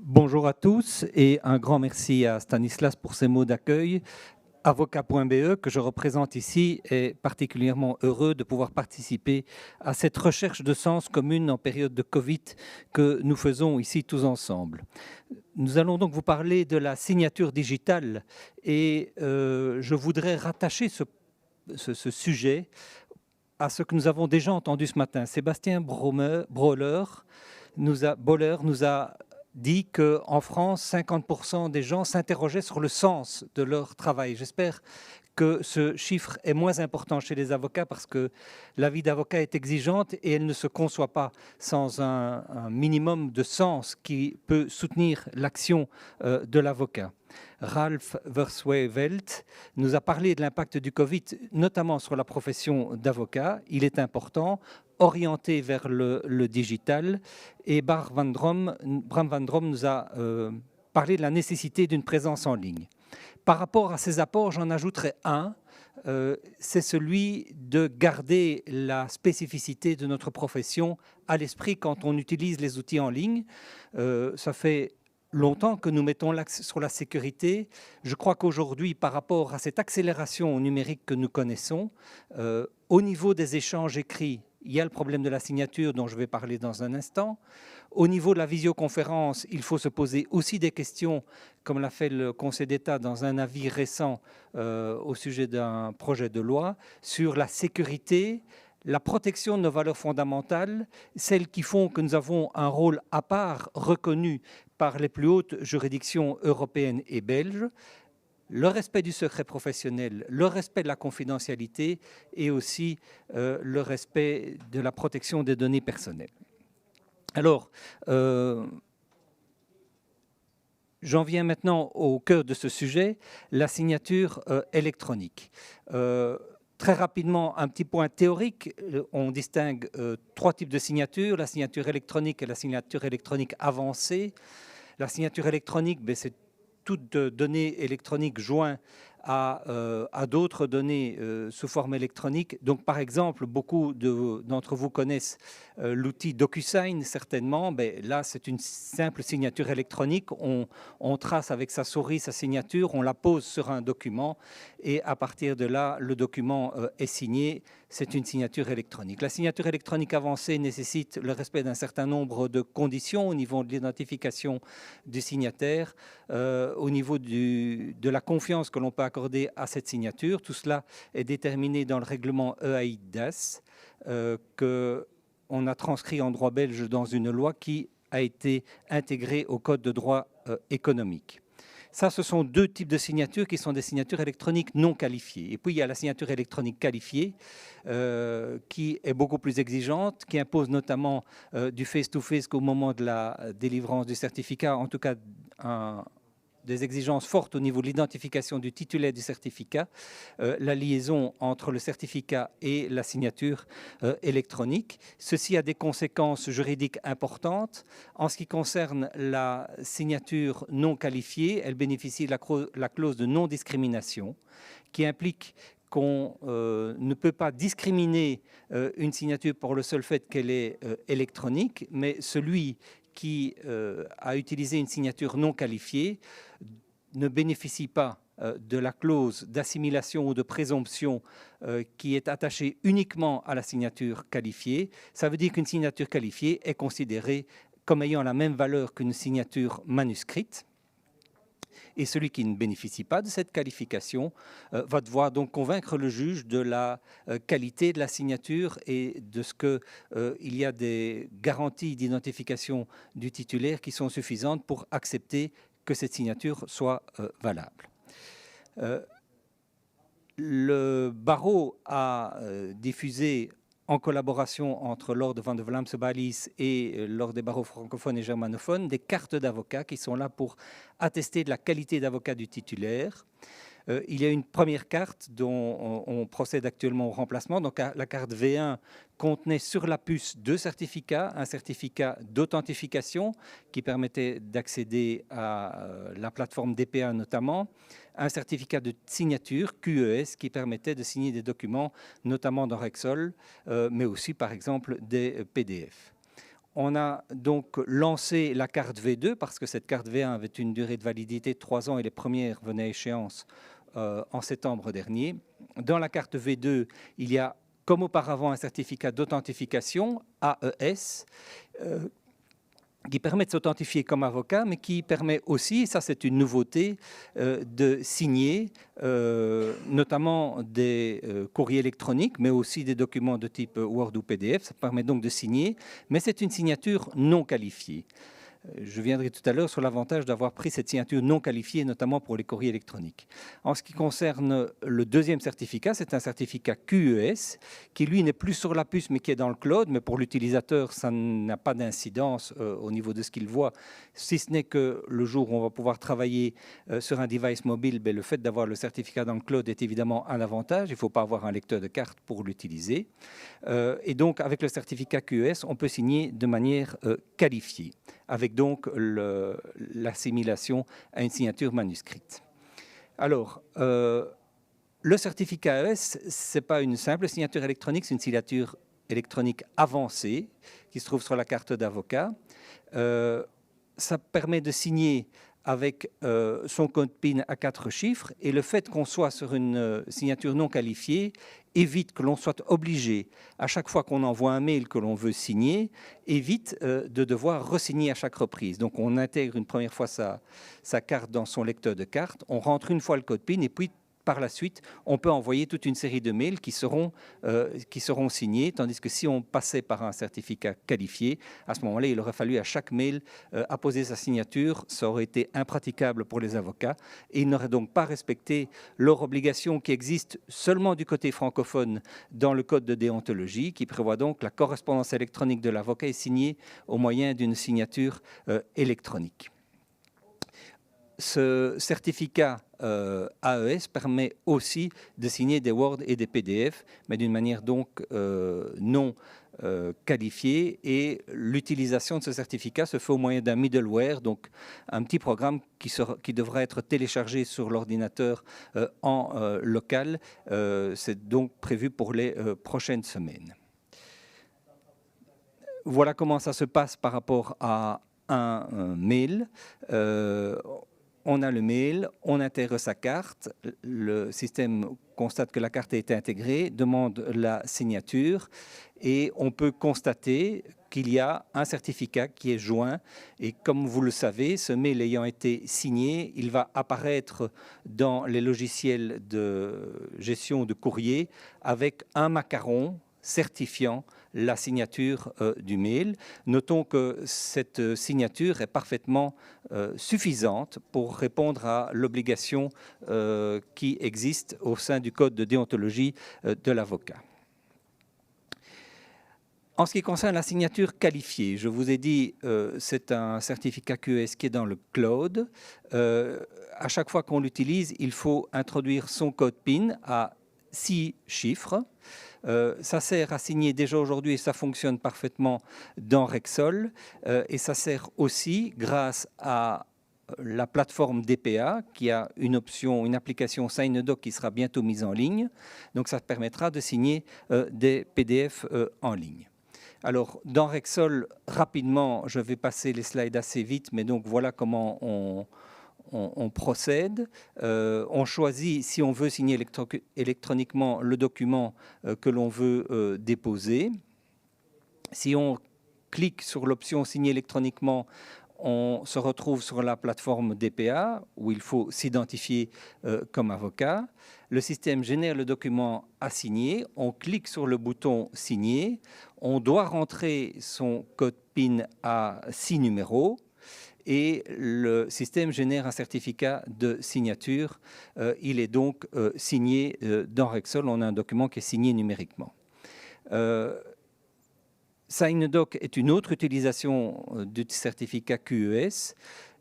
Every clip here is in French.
Bonjour à tous et un grand merci à Stanislas pour ses mots d'accueil. Avocat.be, que je représente ici, est particulièrement heureux de pouvoir participer à cette recherche de sens commune en période de Covid que nous faisons ici tous ensemble. Nous allons donc vous parler de la signature digitale et je voudrais rattacher ce sujet à ce que nous avons déjà entendu ce matin. Sébastien Boller nous a dit qu'en France, 50% des gens s'interrogeaient sur le sens de leur travail. J'espère que ce chiffre est moins important chez les avocats parce que la vie d'avocat est exigeante et elle ne se conçoit pas sans un minimum de sens qui peut soutenir l'action de l'avocat. Ralph Verswey-Welt nous a parlé de l'impact du Covid, notamment sur la profession d'avocat. Il est important, orienté vers le digital. Et Bram van Drom nous a parlé de la nécessité d'une présence en ligne. Par rapport à ces apports, j'en ajouterai un, c'est celui de garder la spécificité de notre profession à l'esprit quand on utilise les outils en ligne. Ça fait longtemps que nous mettons l'accent sur la sécurité. Je crois qu'aujourd'hui, par rapport à cette accélération numérique que nous connaissons, au niveau des échanges écrits, il y a le problème de la signature dont je vais parler dans un instant. Au niveau de la visioconférence, il faut se poser aussi des questions, comme l'a fait le Conseil d'État dans un avis récent au sujet d'un projet de loi, sur la sécurité, la protection de nos valeurs fondamentales, celles qui font que nous avons un rôle à part reconnu par les plus hautes juridictions européennes et belges, le respect du secret professionnel, le respect de la confidentialité et aussi le respect de la protection des données personnelles. Alors, j'en viens maintenant au cœur de ce sujet, la signature électronique. Très rapidement, un petit point théorique, on distingue trois types de signatures, la signature électronique et la signature électronique avancée. La signature électronique, c'est toute donnée électronique jointe à d'autres données sous forme électronique. Donc, par exemple, beaucoup d'entre vous connaissent l'outil DocuSign, certainement. Là, c'est une simple signature électronique. On trace avec sa souris sa signature, on la pose sur un document et à partir de là, le document est signé. C'est une signature électronique. La signature électronique avancée nécessite le respect d'un certain nombre de conditions au niveau de l'identification du signataire, au niveau de la confiance que l'on peut accorder à cette signature. Tout cela est déterminé dans le règlement EAIDAS qu'on a transcrit en droit belge dans une loi qui a été intégrée au Code de droit économique. Ça, ce sont deux types de signatures qui sont des signatures électroniques non qualifiées. Et puis, il y a la signature électronique qualifiée qui est beaucoup plus exigeante, qui impose notamment du face-to-face qu'au moment de la délivrance du certificat, en tout cas des exigences fortes au niveau de l'identification du titulaire du certificat, la liaison entre le certificat et la signature électronique. Ceci a des conséquences juridiques importantes. En ce qui concerne la signature non qualifiée, elle bénéficie de la clause de non-discrimination qui implique qu'on ne peut pas discriminer une signature pour le seul fait qu'elle est électronique, mais celui qui a utilisé une signature non qualifiée ne bénéficie pas de la clause d'assimilation ou de présomption qui est attachée uniquement à la signature qualifiée. Ça veut dire qu'une signature qualifiée est considérée comme ayant la même valeur qu'une signature manuscrite. Et celui qui ne bénéficie pas de cette qualification va devoir donc convaincre le juge de la qualité de la signature et de ce qu'il y a des garanties d'identification du titulaire qui sont suffisantes pour accepter que cette signature soit valable. Le barreau a diffusé en collaboration entre l'Ordre van de Vlaamse Balies et l'Ordre des barreaux francophones et germanophones, des cartes d'avocats qui sont là pour attester de la qualité d'avocat du titulaire. Il y a une première carte dont on procède actuellement au remplacement. Donc la carte V1 contenait sur la puce deux certificats, un certificat d'authentification qui permettait d'accéder à la plateforme DPA notamment, un certificat de signature QES qui permettait de signer des documents, notamment dans Rexol, mais aussi par exemple des PDF. On a donc lancé la carte V2 parce que cette carte V1 avait une durée de validité de 3 ans et les premières venaient à échéance en septembre dernier. Dans la carte V2, il y a, comme auparavant, un certificat d'authentification, AES, qui permet de s'authentifier comme avocat, mais qui permet aussi, ça c'est une nouveauté, de signer notamment des courriers électroniques, mais aussi des documents de type Word ou PDF. Ça permet donc de signer, mais c'est une signature non qualifiée. Je viendrai tout à l'heure sur l'avantage d'avoir pris cette signature non qualifiée, notamment pour les courriers électroniques. En ce qui concerne le deuxième certificat, c'est un certificat QES, qui lui n'est plus sur la puce, mais qui est dans le cloud. Mais pour l'utilisateur, ça n'a pas d'incidence au niveau de ce qu'il voit, si ce n'est que le jour où on va pouvoir travailler sur un device mobile, le fait d'avoir le certificat dans le cloud est évidemment un avantage. Il ne faut pas avoir un lecteur de carte pour l'utiliser. Et donc, avec le certificat QES, on peut signer de manière qualifiée, avec donc l'assimilation à une signature manuscrite. Alors, le certificat AES, ce n'est pas une simple signature électronique, c'est une signature électronique avancée qui se trouve sur la carte d'avocat. Ça permet de signer avec son code PIN à 4 chiffres, et le fait qu'on soit sur une signature non qualifiée évite que l'on soit obligé, à chaque fois qu'on envoie un mail que l'on veut signer, évite de devoir resigner à chaque reprise. Donc on intègre une première fois sa carte dans son lecteur de carte, on rentre une fois le code PIN, et puis par la suite, on peut envoyer toute une série de mails qui seront signés, tandis que si on passait par un certificat qualifié, à ce moment-là, il aurait fallu à chaque mail apposer sa signature. Ça aurait été impraticable pour les avocats et ils n'auraient donc pas respecté leur obligation qui existe seulement du côté francophone dans le code de déontologie, qui prévoit donc la correspondance électronique de l'avocat est signée au moyen d'une signature électronique. Ce certificat AES permet aussi de signer des Word et des PDF, mais d'une manière donc non qualifiée. Et l'utilisation de ce certificat se fait au moyen d'un middleware, donc un petit programme qui devra être téléchargé sur l'ordinateur en local. C'est donc prévu pour les prochaines semaines. Voilà comment ça se passe par rapport à un mail. On a le mail, on intègre sa carte, le système constate que la carte a été intégrée, demande la signature et on peut constater qu'il y a un certificat qui est joint. Et comme vous le savez, ce mail ayant été signé, il va apparaître dans les logiciels de gestion de courrier avec un macaron certifiant la signature du mail. Notons que cette signature est parfaitement suffisante pour répondre à l'obligation qui existe au sein du code de déontologie de l'avocat. En ce qui concerne la signature qualifiée, je vous ai dit c'est un certificat QES qui est dans le cloud. À chaque fois qu'on l'utilise, il faut introduire son code PIN à 6 chiffres. Ça sert à signer déjà aujourd'hui et ça fonctionne parfaitement dans Rexol. Et ça sert aussi grâce à la plateforme DPA qui a une option, une application SignDoc qui sera bientôt mise en ligne. Donc ça permettra de signer des PDF en ligne. Alors dans Rexol, rapidement, je vais passer les slides assez vite, mais donc voilà comment on procède, on choisit si on veut signer électroniquement le document que l'on veut déposer. Si on clique sur l'option signer électroniquement, on se retrouve sur la plateforme DPA où il faut s'identifier comme avocat. Le système génère le document à signer, on clique sur le bouton signer, on doit rentrer son code PIN à 6 numéros. Et le système génère un certificat de signature. Il est donc signé dans Rexol. On a un document qui est signé numériquement. SignDoc est une autre utilisation du certificat QES.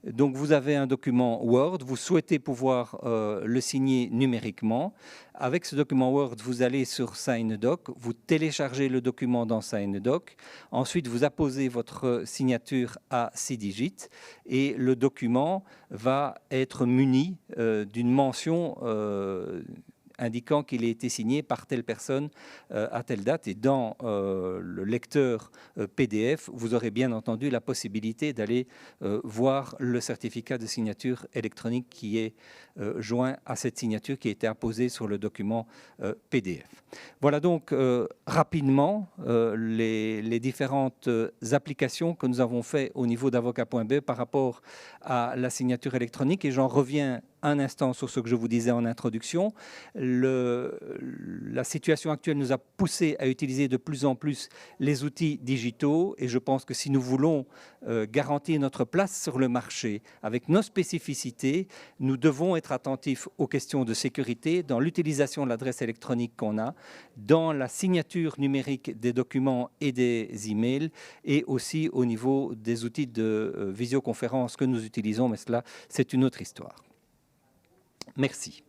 Donc vous avez un document Word, vous souhaitez pouvoir le signer numériquement. Avec ce document Word, vous allez sur SignDoc, vous téléchargez le document dans SignDoc. Ensuite, vous apposez votre signature à 6 digits et le document va être muni d'une mention indiquant qu'il a été signé par telle personne à telle date. Et dans le lecteur PDF, vous aurez bien entendu la possibilité d'aller voir le certificat de signature électronique qui est joint à cette signature qui a été apposée sur le document PDF. Voilà donc rapidement les différentes applications que nous avons faites au niveau d'avocat.be par rapport à la signature électronique, et j'en reviens un instant sur ce que je vous disais en introduction. La situation actuelle nous a poussé à utiliser de plus en plus les outils digitaux, et je pense que si nous voulons garantir notre place sur le marché avec nos spécificités, nous devons être attentifs aux questions de sécurité dans l'utilisation de l'adresse électronique qu'on a, dans la signature numérique des documents et des emails, et aussi au niveau des outils de visioconférence que nous utilisons, mais cela, c'est une autre histoire. Merci.